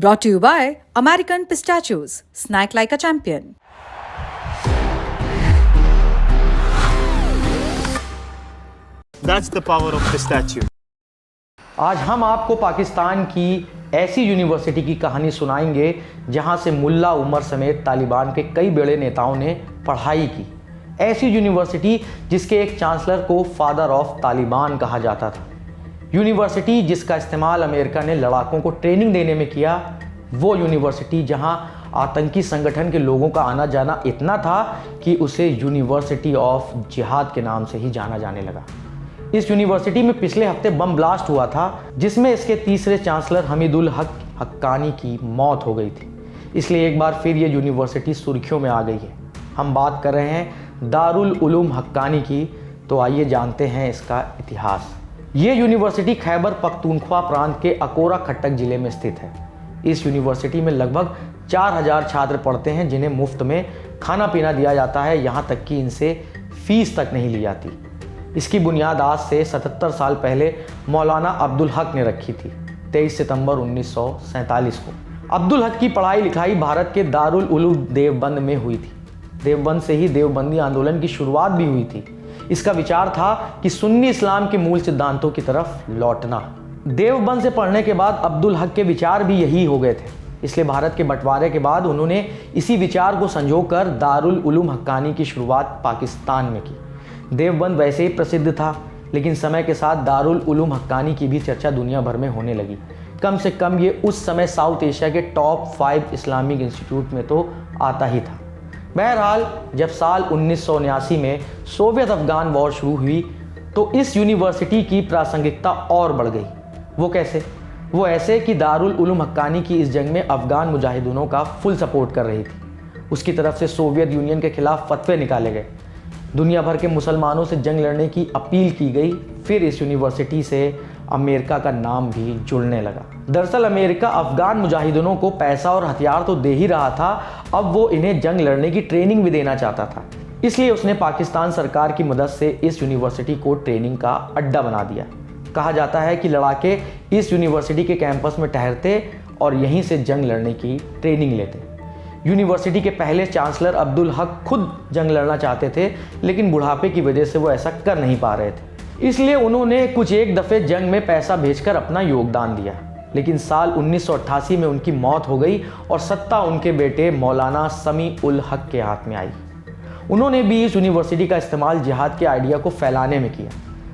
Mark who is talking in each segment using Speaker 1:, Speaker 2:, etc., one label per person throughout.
Speaker 1: Brought to you by American Pistachios. Snack like a champion.
Speaker 2: That's the power of pistachio.
Speaker 3: आज हम आपको पाकिस्तान की ऐसी यूनिवर्सिटी की कहानी सुनाएंगे जहां से मुल्ला उमर समेत तालिबान के कई बड़े नेताओं ने पढ़ाई की। ऐसी यूनिवर्सिटी जिसके एक चांसलर को फादर ऑफ तालिबान कहा जाता था। यूनिवर्सिटी जिसका इस्तेमाल अमेरिका ने लड़ाकों को ट्रेनिंग देने में किया। वो यूनिवर्सिटी जहां आतंकी संगठन के लोगों का आना जाना इतना था कि उसे यूनिवर्सिटी ऑफ जिहाद के नाम से ही जाना जाने लगा। इस यूनिवर्सिटी में पिछले हफ्ते बम ब्लास्ट हुआ था जिसमें इसके तीसरे चांसलर हमीदुल हक हक्कानी की मौत हो गई थी। इसलिए एक बार फिर ये यूनिवर्सिटी सुर्खियों में आ गई है। हम बात कर रहे हैं दारुल उलूम हक्कानी की। तो आइए जानते हैं इसका इतिहास। ये यूनिवर्सिटी खैबर पख्तूनख्वा प्रांत के अकोरा खट्टक जिले में स्थित है। इस यूनिवर्सिटी में लगभग 4000 छात्र पढ़ते हैं जिन्हें मुफ्त में खाना पीना दिया जाता है, यहाँ तक कि इनसे फीस तक नहीं ली जाती। इसकी बुनियाद आज से 77 साल पहले मौलाना अब्दुल हक ने रखी थी, 23 सितंबर 1947 को। अब्दुल हक की पढ़ाई लिखाई भारत के दारुल उलूम देवबंद में हुई थी। देवबंद से ही देवबंदी आंदोलन की शुरुआत भी हुई थी। इसका विचार था कि सुन्नी इस्लाम के मूल सिद्धांतों की तरफ लौटना। देवबंद से पढ़ने के बाद अब्दुल हक के विचार भी यही हो गए थे। इसलिए भारत के बंटवारे के बाद उन्होंने इसी विचार को संजोकर दारुल उलूम हक्कानी की शुरुआत पाकिस्तान में की। देवबंद वैसे ही प्रसिद्ध था, लेकिन समय के साथ दारुल उलूम हक्कानी की भी चर्चा दुनिया भर में होने लगी। कम से कम ये उस समय साउथ एशिया के टॉप 5 इस्लामिक इंस्टीट्यूट में तो आता ही था। बहरहाल जब साल 1979 में सोवियत अफगान वॉर शुरू हुई तो इस यूनिवर्सिटी की प्रासंगिकता और बढ़ गई। वो कैसे? वो ऐसे कि दारुल उलूम हक्कानी की इस जंग में अफगान मुजाहिदीनों का फुल सपोर्ट कर रही थी। उसकी तरफ से सोवियत यूनियन के खिलाफ फतवे निकाले गए। दुनिया भर के मुसलमानों से जंग लड़ने की अपील की गई। फिर इस यूनिवर्सिटी से अमेरिका का नाम भी जुड़ने लगा। दरअसल अमेरिका अफगान मुजाहिदीनों को पैसा और हथियार तो दे ही रहा था, अब वो इन्हें जंग लड़ने की ट्रेनिंग भी देना चाहता था। इसलिए उसने पाकिस्तान सरकार की मदद से इस यूनिवर्सिटी को ट्रेनिंग का अड्डा बना दिया। कहा जाता है कि लड़ाके इस यूनिवर्सिटी के कैंपस में ठहरते और यहीं से जंग लड़ने की ट्रेनिंग लेते। यूनिवर्सिटी के पहले चांसलर अब्दुल हक खुद जंग लड़ना चाहते थे, लेकिन बुढ़ापे की वजह से वो ऐसा कर नहीं पा रहे थे। इसलिए उन्होंने कुछ एक दफ़े जंग में पैसा भेजकर अपना योगदान दिया। लेकिन साल 1988 में उनकी मौत हो गई और सत्ता उनके बेटे मौलाना समी उल हक के हाथ में आई। उन्होंने भी इस यूनिवर्सिटी का इस्तेमाल जिहाद के आइडिया को फैलाने में किया।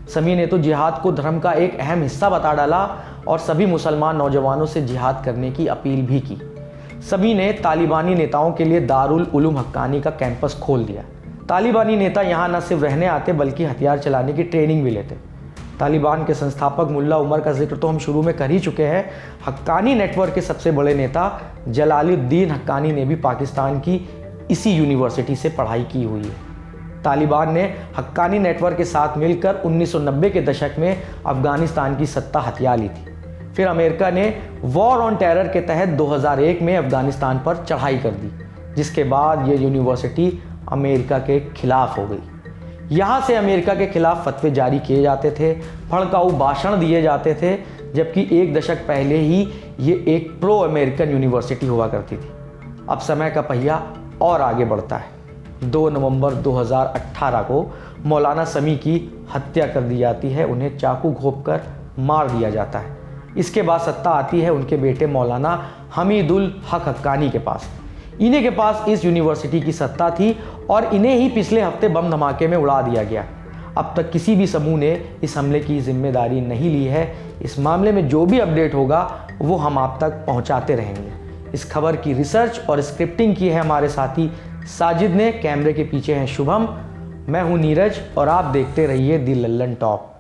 Speaker 3: समी ने तो जिहाद को धर्म का एक अहम हिस्सा बता डाला और सभी मुसलमान नौजवानों से जिहाद करने की अपील भी की। समी ने तालिबानी नेताओं के लिए दारुल उलूम हक्कानी का कैंपस खोल दिया। तालिबानी नेता यहाँ न सिर्फ रहने आते बल्कि हथियार चलाने की ट्रेनिंग भी लेते। तालिबान के संस्थापक मुल्ला उमर का जिक्र तो हम शुरू में कर ही चुके हैं। हक्कानी नेटवर्क के सबसे बड़े नेता जलालुद्दीन हक्कानी ने भी पाकिस्तान की इसी यूनिवर्सिटी से पढ़ाई की हुई है। तालिबान ने हक्कानी नेटवर्क के साथ मिलकर 1990 के दशक में अफगानिस्तान की सत्ता हथिया ली थी। फिर अमेरिका ने वॉर ऑन टेरर के तहत 2001 में अफगानिस्तान पर चढ़ाई कर दी, जिसके बाद ये यूनिवर्सिटी अमेरिका के खिलाफ हो गई। यहाँ से अमेरिका के खिलाफ फतवे जारी किए जाते थे, भड़काऊ भाषण दिए जाते थे, जबकि एक दशक पहले ही ये एक प्रो अमेरिकन यूनिवर्सिटी हुआ करती थी। अब समय का पहिया और आगे बढ़ता है। 2 नवंबर 2018 को मौलाना समी की हत्या कर दी जाती है। उन्हें चाकू घोंपकर मार दिया जाता है। इसके बाद सत्ता आती है उनके बेटे मौलाना हमीदुल हक हक्कानी के पास। इन्हीं के पास इस यूनिवर्सिटी की सत्ता थी और इन्हें ही पिछले हफ्ते बम धमाके में उड़ा दिया गया। अब तक किसी भी समूह ने इस हमले की जिम्मेदारी नहीं ली है। इस मामले में जो भी अपडेट होगा वो हम आप तक पहुंचाते रहेंगे। इस खबर की रिसर्च और स्क्रिप्टिंग की है हमारे साथी साजिद ने। कैमरे के पीछे हैं शुभम, मैं हूं नीरज और आप देखते रहिए दी लल्लन टॉप।